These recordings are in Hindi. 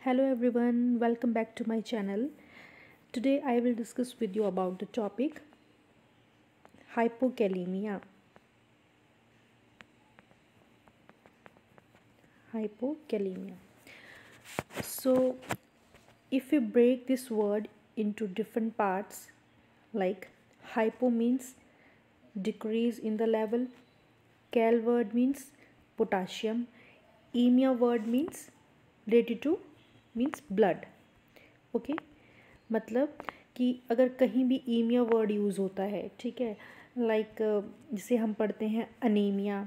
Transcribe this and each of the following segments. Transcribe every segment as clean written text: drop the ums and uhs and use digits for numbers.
Hello everyone, welcome back to my channel. Today I will discuss with you about the topic hypokalemia. Hypokalemia. So, if we break this word into different parts, like hypo means decrease in the level, cal word means potassium, emia word means related to means blood. Okay मतलब कि अगर कहीं भी ईमिया वर्ड यूज़ होता है, ठीक है, लाइक जिसे हम पढ़ते हैं अनीमिया,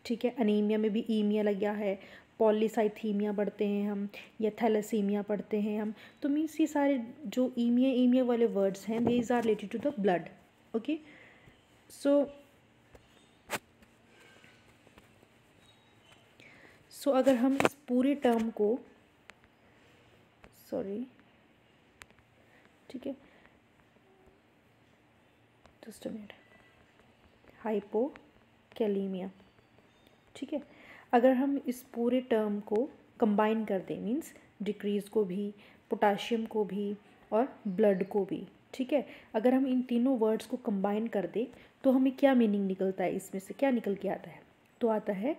ठीक है, अनीमिया में भी ईमिया लगा है, पॉलीसाइथीमिया पढ़ते हैं हम, या थैलेसीमिया पढ़ते हैं हम, तो मीन्स ये सारे जो ईमिया वाले वर्ड्स हैं these are related to the blood. Okay, so अगर हम इस पूरे टर्म को ठीक है, जस्ट अ मिनट, हाइपोकैलीमिया, ठीक है, अगर हम इस पूरे टर्म को कंबाइन कर दें, मीन्स डिक्रीज़ को भी, पोटाशियम को भी और ब्लड को भी, ठीक है, अगर हम इन तीनों वर्ड्स को कंबाइन कर दें तो हमें क्या मीनिंग निकलता है, इसमें से क्या निकल के आता है, तो आता है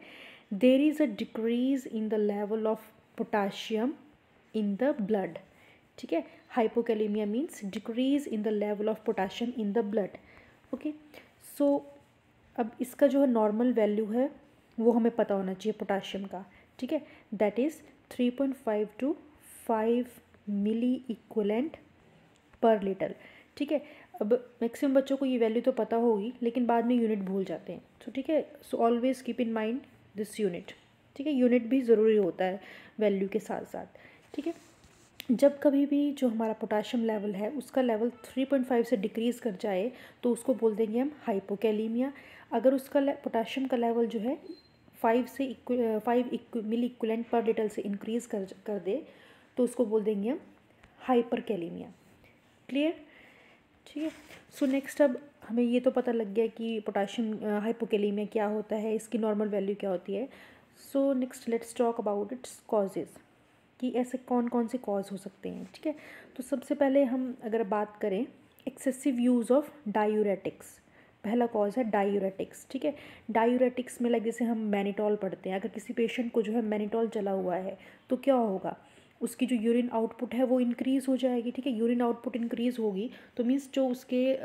there is a decrease in the level of potassium in the blood. ठीक है, hypokalemia means decrease in the level of potassium in the blood. Okay, so अब इसका जो है नॉर्मल वैल्यू है वो हमें पता होना चाहिए पोटाशियम का, ठीक है, that is 3.5 to 5 milliequivalent per litre. ठीक है, अब मैक्सिमम बच्चों को ये वैल्यू तो पता होगी लेकिन बाद में यूनिट भूल जाते हैं, तो ठीक है, so always keep in mind this unit. ठीक है, यूनिट भी ज़रूरी होता है वैल्यू के साथ साथ. ठीक है, जब कभी भी जो हमारा पोटाशियम लेवल है उसका लेवल 3.5 से डिक्रीज़ कर जाए तो उसको बोल देंगे हम हाइपोकैलीमिया. अगर उसका पोटाशियम का लेवल जो है 5 मिली इक्विवेलेंट पर लीटर से इंक्रीज़ कर दे तो उसको बोल देंगे हम हाइपरकैलीमिया. क्लियर? ठीक है, सो नेक्स्ट अब हमें ये तो पता लग गया कि पोटाशियम हाइपोकैलीमिया क्या होता है, इसकी नॉर्मल वैल्यू क्या होती है. So next let's talk about it's causes, कि ऐसे कौन कौन से कॉज हो सकते हैं. ठीक है, तो सबसे पहले हम अगर बात करें एक्सेसिव यूज़ ऑफ डायूरेटिक्स, पहला कॉज है डायूरेटिक्स. ठीक है, डायूरेटिक्स में जैसे हम मैनिटॉल पढ़ते हैं, अगर किसी पेशेंट को जो है मैनिटॉल चला हुआ है तो क्या होगा, उसकी जो यूरिन आउटपुट है वो इंक्रीज़ हो जाएगी. ठीक है, यूरिन आउटपुट इंक्रीज़ होगी तो मीन्स जो उसके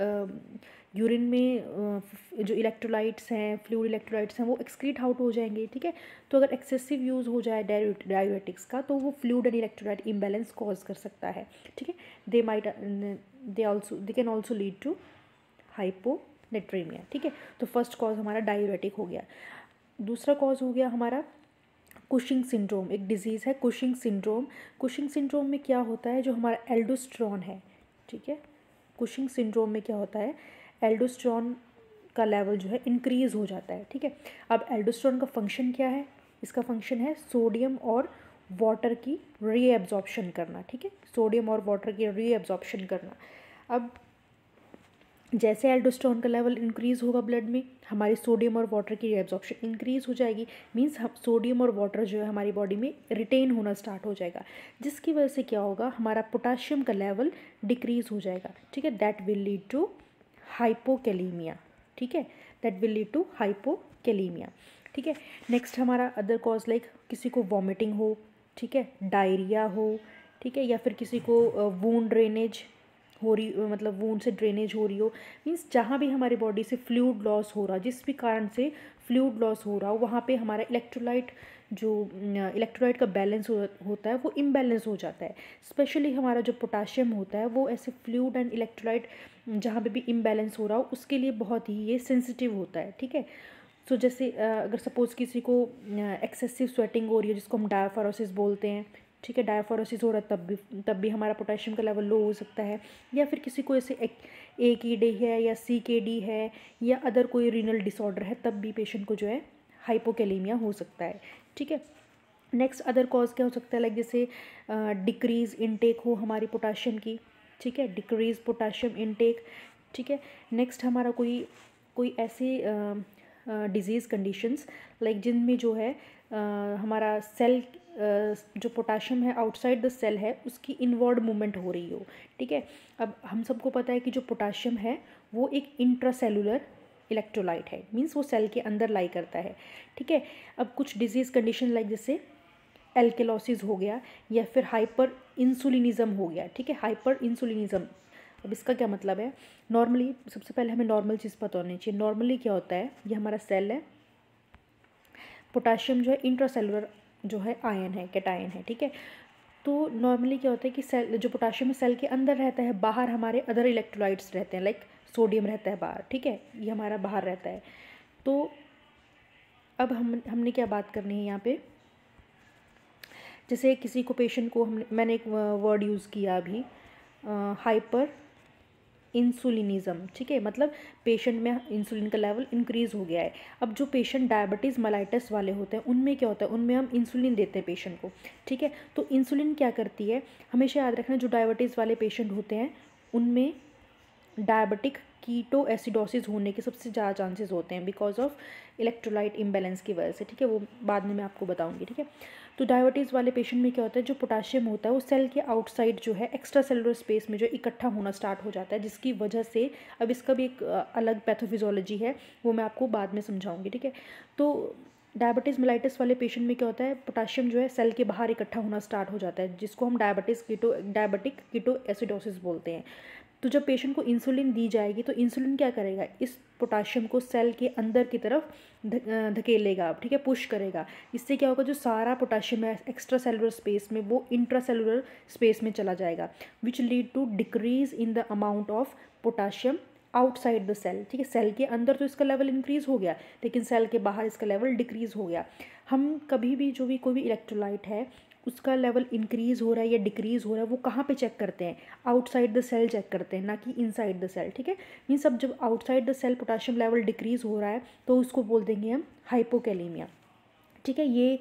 यूरिन में जो इलेक्ट्रोलाइट्स हैं, फ्लूइड इलेक्ट्रोलाइट्स हैं, वो एक्सक्रीट आउट हो जाएंगे. ठीक है, तो अगर एक्सेसिव यूज़ हो जाए डायूरेटिक्स का तो वो fluid and electrolyte imbalance cause कर सकता है. ठीक है, they can also lead to hyponatremia. ठीक है, तो फर्स्ट कॉज हमारा डायूरेटिक हो गया. दूसरा कॉज हो गया हमारा कुशिंग सिंड्रोम. एक डिजीज़ है कुशिंग सिंड्रोम. कुशिंग सिंड्रोम में क्या होता है, जो हमारा एल्डोस्टेरोन है, ठीक है, कुशिंग सिंड्रोम में क्या होता है, एल्डोस्टेरोन का लेवल जो है इंक्रीज़ हो जाता है. ठीक है, अब एल्डोस्टेरोन का फंक्शन क्या है, इसका फंक्शन है सोडियम और वाटर की रीएब्जॉर्प्शन करना. ठीक है, सोडियम और वाटर की रीएब्जॉर्प्शन करना. अब जैसे एल्डोस्टेरोन का लेवल इंक्रीज़ होगा ब्लड में, हमारी सोडियम और वाटर की एब्जॉर्प्शन इंक्रीज़ हो जाएगी. मीन्स हम सोडियम और वाटर जो है हमारी बॉडी में रिटेन होना स्टार्ट हो जाएगा, जिसकी वजह से क्या होगा, हमारा पोटाशियम का लेवल डिक्रीज़ हो जाएगा. ठीक है, that will lead to hypokalemia. ठीक है, that will lead to hypokalemia. ठीक है, नेक्स्ट हमारा अदर कॉज लाइक किसी को वॉमिटिंग हो, ठीक है, डायरिया हो, ठीक है, या फिर किसी को वूंड ड्रेनेज हो रही, मतलब वूंड से ड्रेनेज हो रही हो, मीन्स जहाँ भी हमारी बॉडी से फ्लूइड लॉस हो रहा, जिस भी कारण से फ्लूइड लॉस हो रहा हो, वहाँ पे हमारा इलेक्ट्रोलाइट का बैलेंस होता है वो इम्बैलेंस हो जाता है. स्पेशली हमारा जो पोटाशियम होता है वो ऐसे फ्लूइड एंड इलेक्ट्रोलाइट जहाँ पे भी इम्बैलेंस हो रहा हो उसके लिए बहुत ही ये सेंसिटिव होता है. ठीक है, सो जैसे अगर सपोज़ किसी को एक्सेसिव स्वेटिंग हो रही है जिसको हम डायफोरोसिस बोलते हैं, ठीक है, डायफोरोसिस हो रहा है तब भी हमारा पोटेशियम का लेवल लो हो सकता है. या फिर किसी को ऐसे AKD है या CKD है या अदर कोई रीनल डिसऑर्डर है तब भी पेशेंट को जो है हाइपोकैलीमिया हो सकता है. ठीक है, नेक्स्ट अदर कॉज क्या हो सकता है, लाइक जैसे डिक्रीज़ इनटेक हो हमारी पोटाशियम की. ठीक है, डिक्रीज़ पोटाशियम इनटेक. ठीक है, नेक्स्ट हमारा कोई ऐसी डिजीज़ कंडीशंस लाइक जिनमें जो है हमारा सेल जो पोटाशियम है आउटसाइड द सेल है उसकी इनवर्ड मूवमेंट हो रही हो, ठीक है। अब हम सबको पता है कि जो पोटाशियम है वो एक इंट्रासेलुलर इलेक्ट्रोलाइट है, मींस वो सेल के अंदर लाई करता है, ठीक है। अब कुछ डिजीज़ कंडीशन लाइक जैसे एल्केलोसिस हो गया या फिर हाइपर इंसुलिनिज्म हो गया, ठीक है। हाइपर इंसुलिनिज्म, अब इसका क्या मतलब है? नॉर्मली सबसे पहले हमें नॉर्मल चीज़ पता होनी चाहिए। नॉर्मली क्या होता है, ये हमारा सेल है, पोटाशियम जो है इंट्रासेलुलर जो है आयन है, कैटायन है, ठीक है। तो नॉर्मली क्या होता है कि सेल जो पोटाशियम है सेल के अंदर रहता है, बाहर हमारे अदर इलेक्ट्रोलाइट्स रहते हैं, लाइक सोडियम रहता है बाहर, ठीक है, ये हमारा बाहर रहता है। तो अब हमने क्या बात करनी है यहाँ पे, जैसे किसी को पेशेंट को मैंने एक वर्ड यूज़ किया अभी, हाइपर इंसुलिनिज्म, ठीक है, मतलब पेशेंट में इंसुलिन का लेवल इंक्रीज़ हो गया है। अब जो पेशेंट डायबिटीज़ मेलाइटस वाले होते हैं उनमें क्या होता है, उनमें हम इंसुलिन देते हैं पेशेंट को, ठीक है। तो इंसुलिन क्या करती है, हमेशा याद रखना, जो डायबिटीज़ वाले पेशेंट होते हैं उनमें डायबिटिक कीटो एसिडोसिस होने के सबसे ज़्यादा चांसेस होते हैं बिकॉज ऑफ इलेक्ट्रोलाइट इम्बैलेंस की वजह से, ठीक है, वो बाद में मैं आपको बताऊंगी, ठीक है। तो डायबिटीज़ वाले पेशेंट में क्या होता है, जो पोटाशियम होता है वो सेल के आउटसाइड जो है एक्स्ट्रा सेलुलर स्पेस में जो इकट्ठा होना स्टार्ट हो जाता है, जिसकी वजह से, अब इसका भी एक अलग पैथोफिजियोलॉजी है, वो मैं आपको बाद में समझाऊंगी, ठीक है। तो डायबिटीज़ मेलाइटिस वाले पेशेंट में क्या होता है, पोटाशियम जो है सेल के बाहर इकट्ठा होना स्टार्ट हो जाता है, जिसको हम डायबिटिक कीटो एसिडोसिस बोलते हैं। तो जब पेशेंट को इंसुलिन दी जाएगी तो इंसुलिन क्या करेगा, इस पोटाशियम को सेल के अंदर की तरफ धकेलेगा, ठीक है, पुश करेगा। इससे क्या होगा, जो सारा पोटाशियम है एक्स्ट्रा सेलुलर स्पेस में वो इंट्रासेलुलर स्पेस में चला जाएगा, which lead to decrease in the amount of potassium outside the cell, ठीक है। सेल के अंदर तो इसका लेवल इंक्रीज़ हो गया, लेकिन सेल के बाहर इसका लेवल डिक्रीज़ हो गया। हम कभी भी जो भी कोई भी इलेक्ट्रोलाइट है उसका लेवल इंक्रीज़ हो रहा है या डिक्रीज़ हो रहा है, वो कहाँ पे चेक करते हैं, आउटसाइड द सेल चेक करते हैं, ना कि इनसाइड द सेल, ठीक है। मीन्स अब जब outside the cell potassium level decrease हो रहा है तो उसको बोल देंगे हम हाइपोकैलेमिया, ठीक है। ये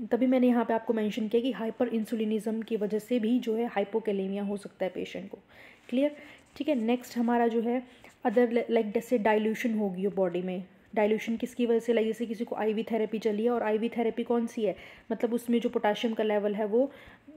तभी मैंने यहाँ पे आपको मेंशन किया कि हाइपर इंसुलिनिज्म की वजह से भी जो है हाइपोकैलेमिया हो सकता है पेशेंट को, क्लियर, ठीक है। नेक्स्ट हमारा जो है अदर लाइक जैसे डाइल्यूशन होगी हो बॉडी में, डाइल्यूशन किसकी वजह से, लाइक जैसे किसी को आईवी थेरेपी चली है, और आईवी थेरेपी कौन सी है, मतलब उसमें जो पोटाशियम का लेवल है वो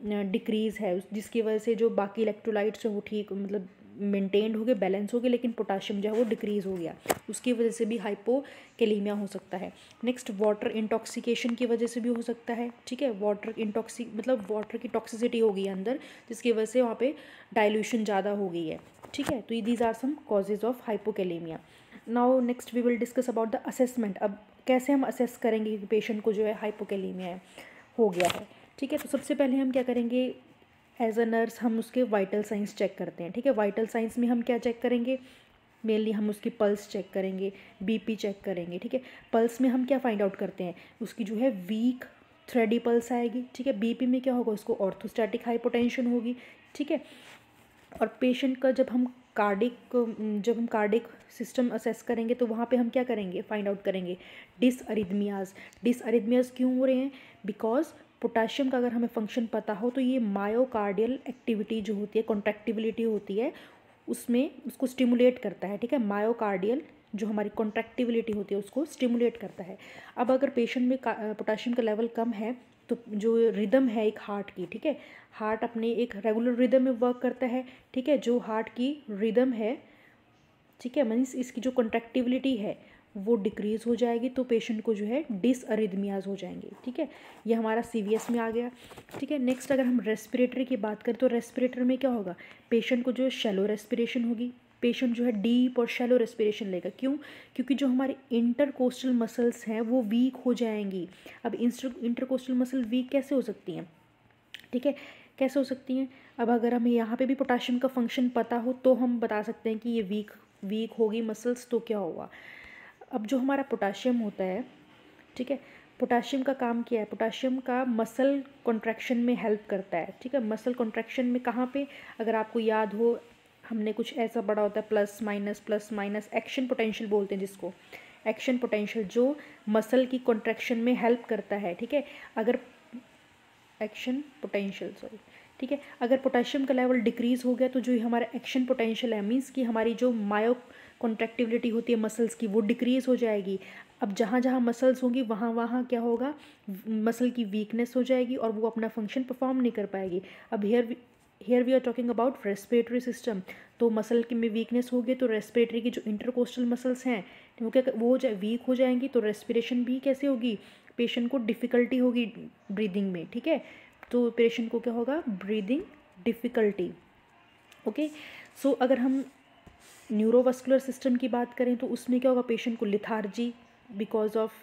डिक्रीज़ है, जिसकी वजह से जो बाकी इलेक्ट्रोलाइट्स है वो ठीक मतलब मेंटेन्ड हो गए, बैलेंस हो गए, लेकिन पोटाशियम जो है वो डिक्रीज़ हो गया, उसकी वजह से भी हाइपोकैलेमिया हो सकता है। नेक्स्ट वाटर इंटॉक्सिकेशन की वजह से भी हो सकता है, ठीक है, मतलब वाटर की टॉक्सिसिटी हो गई है अंदर, जिसकी वजह से वहाँ पे डाइल्यूशन ज़्यादा हो गई है, ठीक है। तो these are some causes of hypokalemia. Now next we will discuss about the assessment. अब कैसे हम असेस करेंगे कि पेशेंट को जो है हाइपोकैलेमिया हो गया है, ठीक है। तो सबसे पहले हम क्या करेंगे, एज अ नर्स हम उसके वाइटल साइंस चेक करते हैं, ठीक है। वाइटल साइंस में हम क्या चेक करेंगे, मेनली हम उसकी पल्स चेक करेंगे, बीपी चेक करेंगे, ठीक है। पल्स में हम क्या फाइंड आउट करते हैं, उसकी जो है वीक थ्रेडी पल्स आएगी, ठीक है। बीपी में क्या होगा, उसको ऑर्थोस्टैटिक हाइपोटेंशन होगी, ठीक है। और पेशेंट का जब हम कार्डिक सिस्टम असेस करेंगे तो वहाँ पे हम क्या करेंगे, फाइंड आउट करेंगे डिसअरिथमियाज क्यों हो रहे हैं, बिकॉज पोटाशियम का अगर हमें फंक्शन पता हो तो ये मायोकार्डियल एक्टिविटी जो होती है, कॉन्ट्रैक्टिबिलिटी होती है, उसमें उसको स्टिमुलेट करता है, ठीक है। मायोकार्डियल जो हमारी कॉन्ट्रैक्टिबिलिटी होती है उसको स्टिमुलेट करता है। अब अगर पेशेंट में पोटाशियम का लेवल कम है तो जो रिदम है एक हार्ट की, ठीक है, हार्ट अपने एक रेगुलर रिदम में वर्क करता है, ठीक है। जो हार्ट की रिदम है, ठीक है, मीन्स इसकी जो कॉन्ट्रैक्टिबिलिटी है वो डिक्रीज़ हो जाएगी, तो पेशेंट को जो है डिसअरिथमियाज हो जाएंगे, ठीक है। ये हमारा सीवीएस में आ गया, ठीक है। नेक्स्ट अगर हम रेस्पिरेटरी की बात करें तो रेस्पिरेटर में क्या होगा, पेशेंट को जो शैलो रेस्पिरेशन होगी, पेशेंट जो है डीप और शैलो रेस्पिरेशन लेगा, क्यों, क्योंकि जो हमारे इंटरकोस्टल मसल्स हैं वो वीक हो जाएंगी। अब इंटरकोस्टल मसल वीक कैसे हो सकती हैं, ठीक है, कैसे हो सकती हैं। अब अगर हमें यहाँ पे भी पोटाशियम का फंक्शन पता हो तो हम बता सकते हैं कि ये वीक होगी मसल्स, तो क्या होगा। अब जो हमारा पोटाशियम होता है, ठीक है, पोटाशियम का काम क्या है, पोटाशियम का मसल कॉन्ट्रैक्शन में हेल्प करता है, ठीक है। मसल कॉन्ट्रैक्शन में कहाँ पे, अगर आपको याद हो हमने कुछ ऐसा पढ़ा होता है प्लस माइनस एक्शन पोटेंशियल बोलते हैं जिसको, एक्शन पोटेंशियल जो मसल की कॉन्ट्रैक्शन में हेल्प करता है, ठीक है। अगर एक्शन पोटेंशियल सॉरी, ठीक है, अगर पोटेशियम का लेवल डिक्रीज़ हो गया तो जो हमारा एक्शन पोटेंशियल है, मीन्स कि हमारी जो कॉन्ट्रैक्टिबिलिटी होती है मसल्स की, वो डिक्रीज़ हो जाएगी। अब जहाँ जहाँ मसल्स होंगी वहाँ वहाँ क्या होगा, मसल की वीकनेस हो जाएगी और वो अपना फंक्शन परफॉर्म नहीं कर पाएगी। अब here we are talking about respiratory system. तो मसल की में वीकनेस होगी तो रेस्पिरेटरी की जो इंटरकोस्टल मसल्स हैं वो क्या, वो हो जाए, वीक हो जाएंगी, तो रेस्पिरेशन भी कैसे होगी, पेशेंट को डिफ़िकल्टी होगी ब्रीदिंग में, ठीक है। तो पेशेंट को क्या होगा, ब्रीदिंग डिफ़िकल्टी। ओके, सो अगर हम न्यूरोवास्कुलर सिस्टम की बात करें तो उसमें क्या होगा, पेशेंट को lethargy because of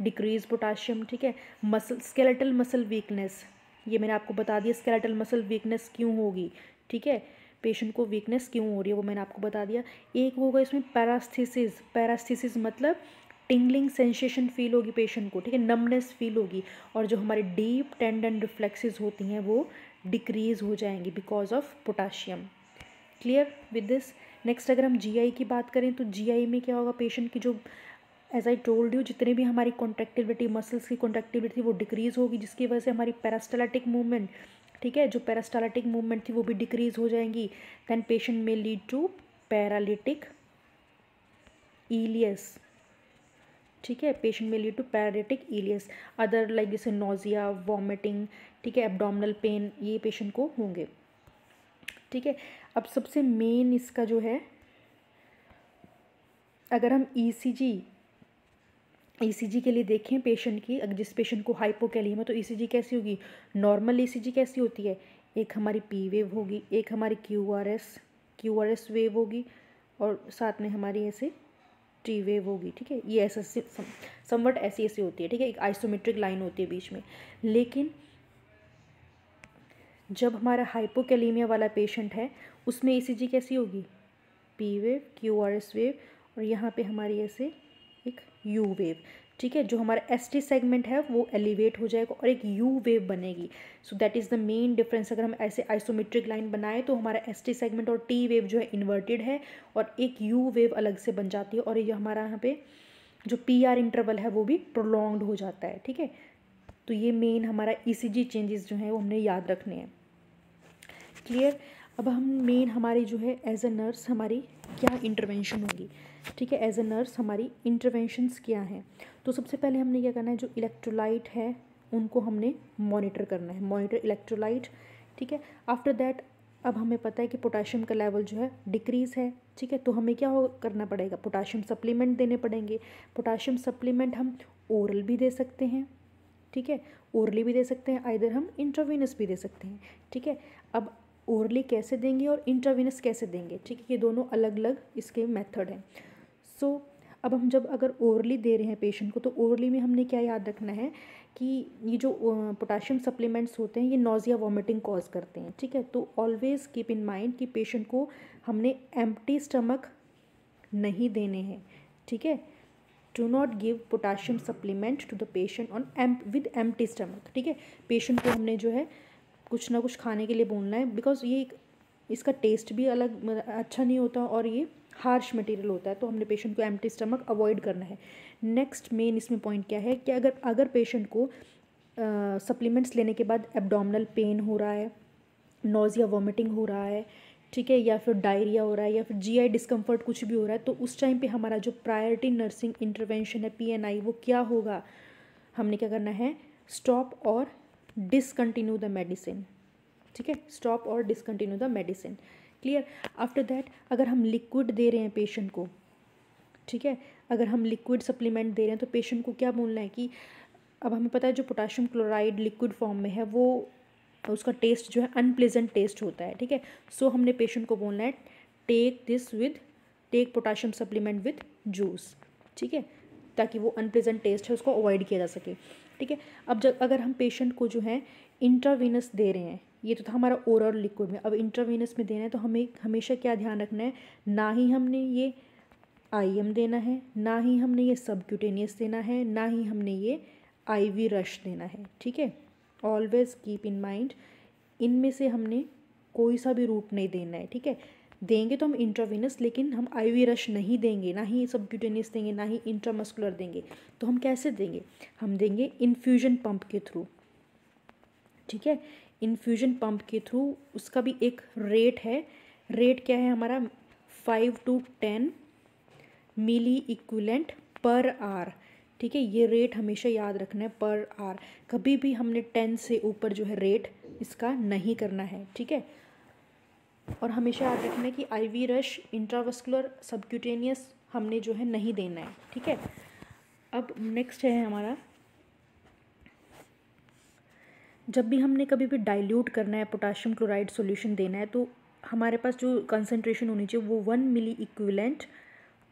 decrease potassium, ठीक है। मसल स्केलेटल मसल वीकनेस, ये मैंने आपको बता दिया स्केलेटल मसल वीकनेस क्यों होगी, ठीक है, पेशेंट को वीकनेस क्यों हो रही है वो मैंने आपको बता दिया। एक होगा इसमें पैरास्थीसिस, पैरास्थीसिस मतलब टिंगलिंग सेंसेशन फील होगी पेशेंट को, ठीक है, नमनेस फील होगी, और जो हमारे डीप टेंडन रिफ्लेक्सेस होती हैं वो डिक्रीज हो जाएंगी because of potassium. Clear with this. Next अगर हम जीआई की बात करें तो जीआई में क्या होगा, पेशेंट की जो एज आई टोल्ड यू जितने भी हमारी कॉन्ट्रैक्टिबिलिटी मसल्स की कॉन्ट्रैक्टिबिलिटी वो डिक्रीज़ होगी, जिसकी वजह से हमारी पैरास्टाल्टिक मूवमेंट, ठीक है, जो पैरास्टाल्टिक मूवमेंट थी वो भी डिक्रीज़ हो जाएंगी। देन पेशेंट में लीड टू पैरालिटिक इलियस, ठीक है, पेशेंट में lead to paralytic ileus. Other like जैसे नोजिया, वॉमिटिंग, ठीक है, एब्डोमिनल पेन, ये पेशेंट को होंगे, ठीक है। अब सबसे मेन इसका जो है, अगर हम ईसीजी के लिए देखें पेशेंट की, अगर जिस पेशेंट को हाइपोकैलियम तो ईसीजी कैसी होगी, नॉर्मल ईसीजी कैसी होती है, एक हमारी पी वेव होगी, एक हमारी क्यूआरएस वेव होगी, और साथ में हमारी ऐसे टी वेव होगी, ठीक है। ये ऐसा समवट ऐसी ऐसी होती है, ठीक है, एक आइसोमेट्रिक लाइन होती है बीच में। लेकिन जब हमारा हाइपोकैलिमिया वाला पेशेंट है उसमें ईसीजी कैसी होगी, पी वेव, क्यूआरएस वेव, और यहाँ पे हमारी ऐसे एक यू वेव, ठीक है। जो हमारा एसटी सेगमेंट है वो एलिवेट हो जाएगा और एक यू वेव बनेगी। So that is the main difference. अगर हम ऐसे आइसोमेट्रिक लाइन बनाए तो हमारा एसटी सेगमेंट और टी वेव जो है इन्वर्टेड है और एक यू वेव अलग से बन जाती है, और ये हमारा यहाँ पे जो पी आर इंटरवल है वो भी प्रोलॉन्ग्ड हो जाता है, ठीक है। तो ये मेन हमारा ईसीजी चेंजेस जो हैं वो हमने याद रखने हैं। क्लियर। अब हम मेन हमारी जो है एज अ नर्स हमारी क्या इंटरवेंशन होगी, ठीक है, एज अ नर्स हमारी इंटरवेंशंस क्या हैं। तो सबसे पहले हमने क्या करना है, जो इलेक्ट्रोलाइट है उनको हमने मॉनिटर करना है, मॉनिटर इलेक्ट्रोलाइट, ठीक है। आफ्टर दैट अब हमें पता है कि पोटाशियम का लेवल जो है डिक्रीज़ है, ठीक है, तो हमें क्या करना पड़ेगा, पोटाशियम सप्लीमेंट देने पड़ेंगे। पोटाशियम सप्लीमेंट हम ओरल भी दे सकते हैं, ठीक है, ओरली भी दे सकते हैं, आइदर हम इंट्रावीनस भी दे सकते हैं, ठीक है। अब ओरली कैसे देंगे और इंट्रावीनस कैसे देंगे, ठीक है, ये दोनों अलग अलग इसके मेथड हैं। सो अब हम जब अगर ओरली दे रहे हैं पेशेंट को, तो ओरली में हमने क्या याद रखना है कि ये जो पोटाशियम सप्लीमेंट्स होते हैं ये नोजिया वॉमिटिंग कॉज करते हैं, ठीक है। तो ऑलवेज़ कीप इन माइंड कि पेशेंट को हमने एम्प्टी स्टमक नहीं देने हैं, ठीक है। Do not give potassium supplement to the patient on with empty stomach, ठीक है। पेशेंट को हमने जो है कुछ ना कुछ खाने के लिए बोलना है, बिकॉज ये इसका टेस्ट भी अलग अच्छा नहीं होता और ये हार्श मटेरियल होता है, तो हमने पेशेंट को एम्प्टी स्टमक अवॉइड करना है। नेक्स्ट मेन इसमें पॉइंट क्या है कि अगर पेशेंट को सप्लीमेंट्स लेने के बाद एब्डोमिनल पेन हो रहा है, नोजिया वॉमिटिंग हो रहा है, ठीक है, या फिर डायरिया हो रहा है, या फिर जीआई डिस्कम्फर्ट कुछ भी हो रहा है, तो उस टाइम पे हमारा जो प्रायोरिटी नर्सिंग इंटरवेंशन है पीएनआई वो क्या होगा, हमने क्या करना है, स्टॉप और डिसकंटिन्यू द मेडिसिन, ठीक है, स्टॉप और discontinue the medicine. Clear. After that अगर हम लिक्विड दे रहे हैं पेशेंट को, ठीक है, अगर हम लिक्विड सप्लीमेंट दे रहे हैं तो पेशेंट को क्या बोलना है कि अब हमें पता है जो पोटाशियम क्लोराइड लिक्विड फॉर्म में है वो उसका टेस्ट जो है अनप्लेजेंट टेस्ट होता है, ठीक है। सो हमने पेशेंट को बोलना है take potassium supplement with juice, ठीक है, ताकि वो अनप्लेजेंट टेस्ट है उसको अवॉइड किया जा सके, ठीक है। अब जब अगर हम पेशेंट को जो है इंट्रावीनस दे रहे हैं, ये तो था हमारा ओरल लिक्विड में, अब इंट्रावीनस में देना है तो हमें हमेशा क्या ध्यान रखना है, ना ही हमने ये आईएम देना है, ना ही हमने ये सबक्यूटेनियस देना है, ना ही हमने ये आईवी रश देना है, ठीक है। ऑलवेज कीप इन माइंड इनमें से हमने कोई सा भी रूट नहीं देना है, ठीक है। देंगे तो हम इंट्रावीनस, लेकिन हम आईवी रश नहीं देंगे, ना ही सबक्यूटेनियस देंगे, ना ही इंट्रामस्कुलर देंगे। तो हम कैसे देंगे, हम देंगे इन्फ्यूजन पंप के थ्रू, ठीक है, इन्फ्यूजन पंप के थ्रू। उसका भी एक रेट है, रेट क्या है हमारा 5 to 10 milliequivalent per hour. ठीक है, ये रेट हमेशा याद रखना है, पर आर। कभी भी हमने 10 से ऊपर जो है रेट इसका नहीं करना है। ठीक है, और हमेशा याद रखना है कि आईवी रश, इंट्रावस्कुलर, सबक्यूटेनियस हमने जो है नहीं देना है। ठीक है, अब नेक्स्ट है हमारा, जब भी हमने कभी भी डाइल्यूट करना है, पोटाशियम क्लोराइड सॉल्यूशन देना है, तो हमारे पास जो कंसंट्रेशन होनी चाहिए वो 1 मिली इक्विवेलेंट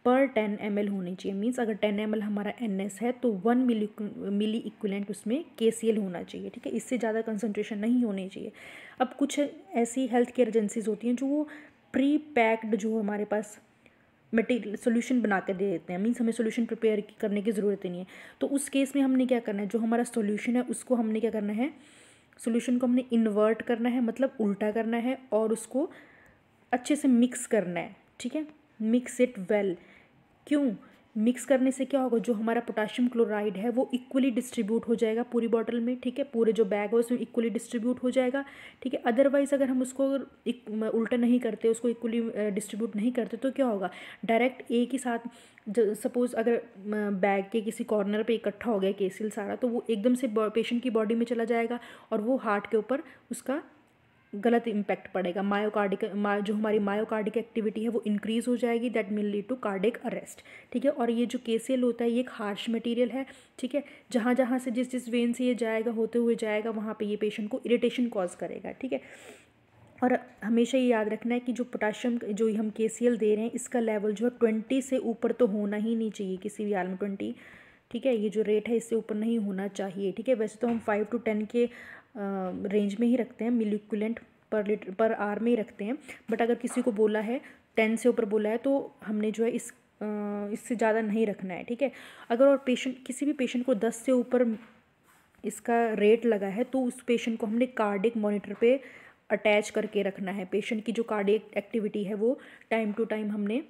पर 10 ml होनी चाहिए। मीन्स अगर 10 ml हमारा NS है तो 1 मिली इक्विवेलेंट उसमें KCl होना चाहिए। ठीक है, इससे ज़्यादा कंसंट्रेशन नहीं होनी चाहिए। अब कुछ ऐसी हेल्थ केयर एजेंसीज होती हैं जो वो प्री पैक्ड जो हमारे पास मटेरियल सोल्यूशन बना के दे देते हैं। मीन्स हमें सोल्यूशन प्रिपेयर करने की ज़रूरत ही नहीं है। तो उस केस में हमने क्या करना है, जो हमारा सोल्यूशन है उसको हमने क्या करना है, सोल्यूशन को हमने इन्वर्ट करना है, मतलब उल्टा करना है, और उसको अच्छे से मिक्स करना है। ठीक है, मिक्स इट वेल। क्यों मिक्स करने से क्या होगा, जो हमारा पोटाशियम क्लोराइड है वो इक्वली डिस्ट्रीब्यूट हो जाएगा पूरी बॉटल में। ठीक है, पूरे जो बैग है उसमें इक्वली डिस्ट्रीब्यूट हो जाएगा। ठीक है, अदरवाइज़ अगर हम उसको उल्टा नहीं करते, उसको इक्वली डिस्ट्रीब्यूट नहीं करते, तो क्या होगा, डायरेक्ट एक ही साथ सपोज़ अगर बैग के किसी कॉर्नर पे इकट्ठा हो गया केसिल सारा, तो वो एकदम से पेशेंट की बॉडी में चला जाएगा और वो हार्ट के ऊपर उसका गलत इम्पैक्ट पड़ेगा। जो हमारी मायोकार्डिक एक्टिविटी है वो इंक्रीज़ हो जाएगी, that will lead to cardiac arrest. ठीक है, और ये जो केसीएल होता है ये एक हार्श मटेरियल है। ठीक है, जहाँ जहाँ से जिस वेन से ये जाएगा, होते हुए जाएगा, वहाँ पे ये पेशेंट को इरिटेशन कॉज करेगा। ठीक है, और हमेशा ये याद रखना है कि जो पोटाशियम जो हम KCl दे रहे हैं इसका लेवल जो है 20 से ऊपर तो होना ही नहीं चाहिए किसी भी हाल में, 20। ठीक है, ये जो रेट है इससे ऊपर नहीं होना चाहिए। ठीक है, वैसे तो हम 5 to 10 के रेंज में ही रखते हैं, मिली इक्विवेलेंट पर आर में ही रखते हैं। बट अगर किसी को बोला है 10 से ऊपर बोला है तो हमने जो है इससे ज़्यादा नहीं रखना है। ठीक है, अगर और किसी भी पेशेंट को 10 से ऊपर इसका रेट लगा है तो उस पेशेंट को हमने कार्डिक मॉनिटर पे अटैच करके रखना है। पेशेंट की जो कार्डिक एक्टिविटी है वो टाइम टू टाइम हमने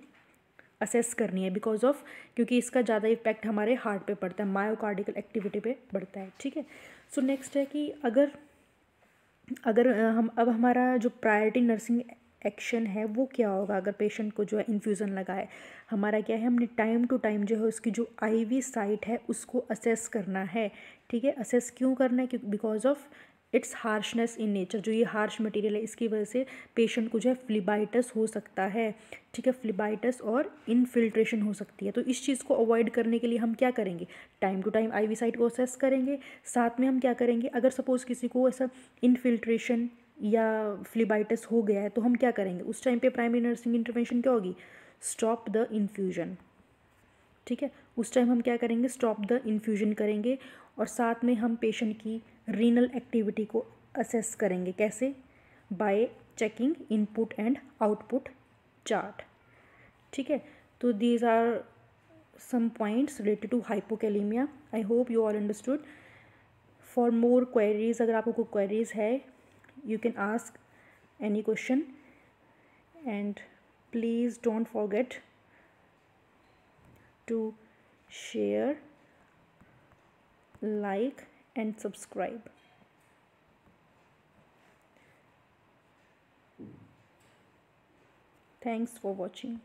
असेस करनी है, बिकॉज ऑफ क्योंकि इसका ज़्यादा इफेक्ट हमारे हार्ट पे पड़ता है, मायोकार्डिकल एक्टिविटी पे पड़ता है। ठीक है, सो नेक्स्ट है कि अगर हम अब हमारा जो प्रायोरिटी नर्सिंग एक्शन है वो क्या होगा, अगर पेशेंट को जो है इन्फ्यूज़न लगा है, हमारा क्या है, हमने टाइम टू टाइम जो है उसकी जो आईवी साइट है उसको असेस करना है। ठीक है, असेस क्यों करना है, क्योंकि because of its harshness in nature, जो ये हार्श मटेरियल है इसकी वजह से पेशेंट को जो है फ्लीबाइटिस हो सकता है। ठीक है, फ्लीबाइटिस और इनफिल्ट्रेशन हो सकती है। तो इस चीज़ को अवॉइड करने के लिए हम क्या करेंगे, time to time IV site को असेस करेंगे। साथ में हम क्या करेंगे, अगर सपोज़ किसी को ऐसा इनफिल्ट्रेशन या फ्लीबाइटिस हो गया है तो हम क्या करेंगे, उस टाइम पे प्राइमरी नर्सिंग इंटरवेंशन क्या होगी, स्टॉप द इन्फ्यूजन। ठीक है, उस टाइम हम क्या करेंगे, स्टॉप द इन्फ्यूजन करेंगे। और साथ में हम पेशेंट की रीनल एक्टिविटी को असेस करेंगे, कैसे, by checking input and output chart. ठीक है, तो these are some points related to hypokalemia. I hope you all understood. For more queries, अगर आपको कोई queries है, you can ask any question, and please don't forget to share, like and subscribe. Thanks for watching.